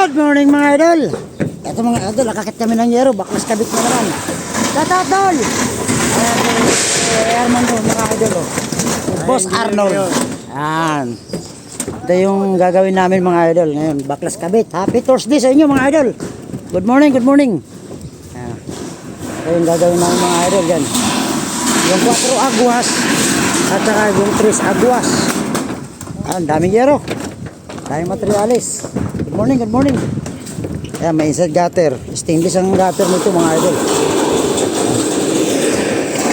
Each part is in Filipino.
Good morning mga idol. Ito mga idol, nakakit kami ng yero. Baklas kabit na naman. Tatat dol. Ayan si Armando mga idol. Boss Arnold. Ayan. Ito yung gagawin namin mga idol ngayon. Baklas kabit. Happy Thursday sa inyo mga idol. Good morning, good morning. Ayan. Ito yung gagawin namin mga idol yan. Yung 4 aguas at saka yung 3 aguas. Ayan, daming yero. Daming materialis. Good morning, good morning. Ayan, may inside gutter. Stainless ang gutter nito mga idol.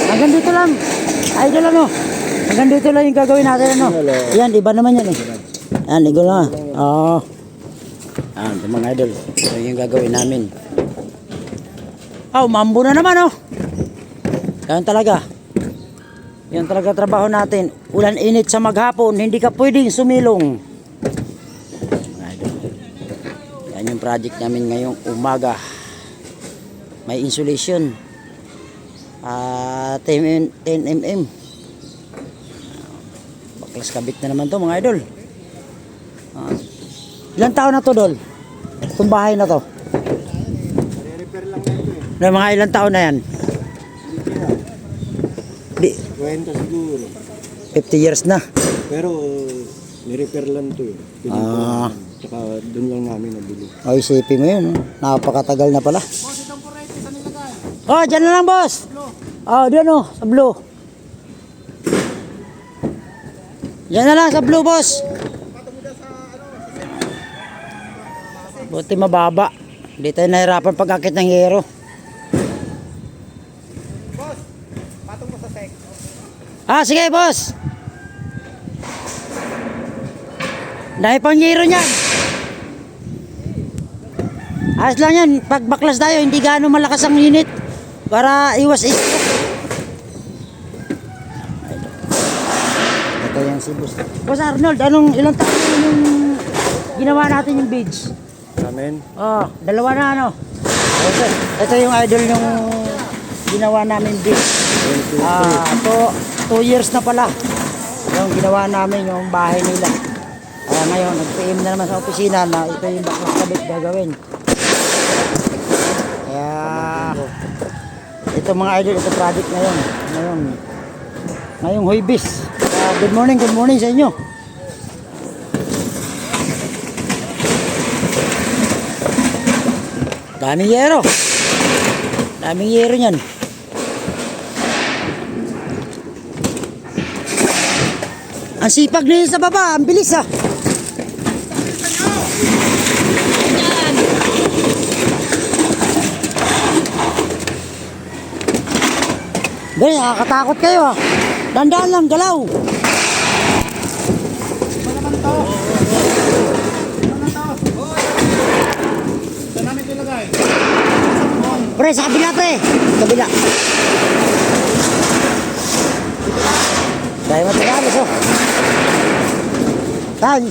Hanggang dito lang. Idol ano. Hanggang dito lang yung gagawin natin ano. Ayan, iba naman yan eh. Ayan, igol na. Oo. Ayan, ito mga idol. Ito yung gagawin namin. Oh, mambo na naman oh. Ayan talaga. Yan talaga trabaho natin. Ulan init sa maghapon, hindi ka pwedeng sumilong. Yan yung project namin ngayong umaga. May insulation. 10 mm. Baklas kabit na naman to mga idol. Ilang taon na to, Dol? Itong bahay na to. Repair lang na ito eh. Na mga ilang taon na yan? Di, 20 siguro. 50 years na. Pero ni-repair lang ito eh. Tsaka doon lang namin nabili. O isipin mo yun, napakatagal na pala. Oh, dyan na lang boss. Oh, dyan oh, sa blue. Dyan na lang sa blue boss. Buti mababa. Hindi tayo nahirapan pag-akit ng hero. Boss, patong mo sa sec. Ah, sige boss. Dahil pang hero niyan. Ayos lang yan. Pag baklas tayo, hindi gaano malakas ang unit. Para iwas ito. Ito yung si boss. Boss Arnold, ilang taon yung ginawa natin yung beads? Amen. Oh, dalawa na ano. Ito yung idol yung ginawa namin beads. 2 years na pala. Yung ginawa namin yung bahay nila. Kaya ngayon, nag-PM na naman sa opisina na ito yung baklas kabit gagawin. Kaya, ito mga idol, ito project ngayon. Ngayong Huwebes. Good morning sa inyo. Daming yero. Daming yero niyan. Ang sipag na yun sa baba, ang bilis ah. Guys, nakakatakot kayo ah. Dandaan lang, galaw. Saan namin ilagay? Pre, sa kabila pre. Kabila. Dahil matagalis oh. Tan.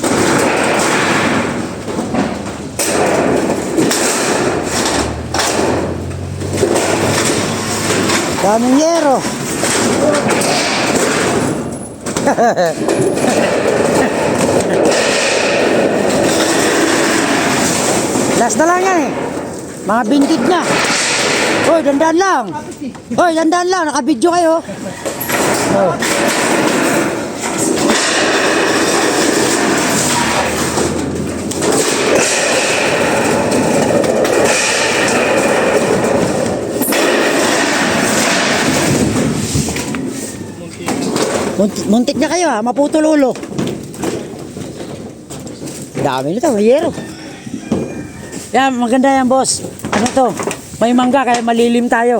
Daming yero. Last na lang yan eh. Mga vintage na. Hoy, dandan lang. Hoy, dandan lang. Naka-video kayo. Oh. Muntik na kayo ha, maputol ulo. Dami nito, yero. Yan, maganda yan boss. Ano to? May mangga kaya malilim tayo.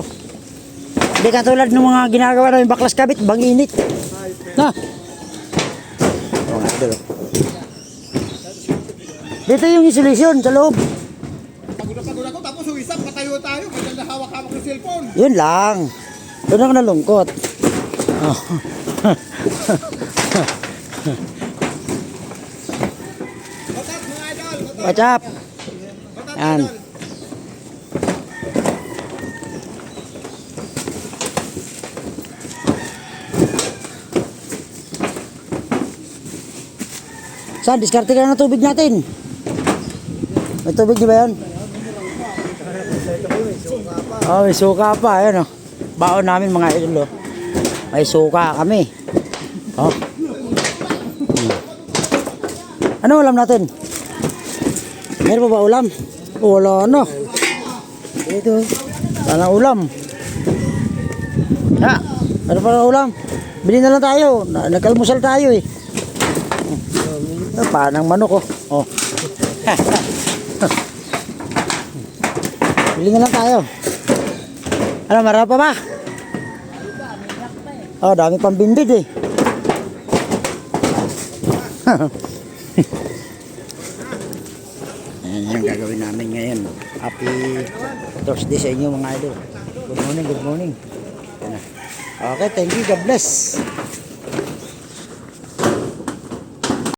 Hindi katulad ng mga ginagawa namin baklas kabit, bang init. Na. Dito yung isolation sa loob. Pagod ako tapos uwisap, patayo tayo. Kaya hawak-hawak ng cellphone. Yun lang. Doon ako nalungkot. Oh. What's up? Yan. Saan? Diskarte ka na ng tubig natin. May tubig di ba yan? Oh, may suka pa. Ayan, oh. Baon namin mga idol, oh. May suka kami. Oh. Ano ulam natin? Meron pa ba ulam? Wala na. Ito. Wala ulam. Ha? Ano pa na ulam? Bili na lang tayo. Nag-almusal tayo eh. Panang manok oh. Oh. Bili na lang tayo. Ano, marami pa ba? Oh, dami pang bindid eh. Ayan yung gagawin namin ngayon. Happy Thursday sa inyo mga idol. Good morning, good morning. Ayan na. Okay, thank you. God bless.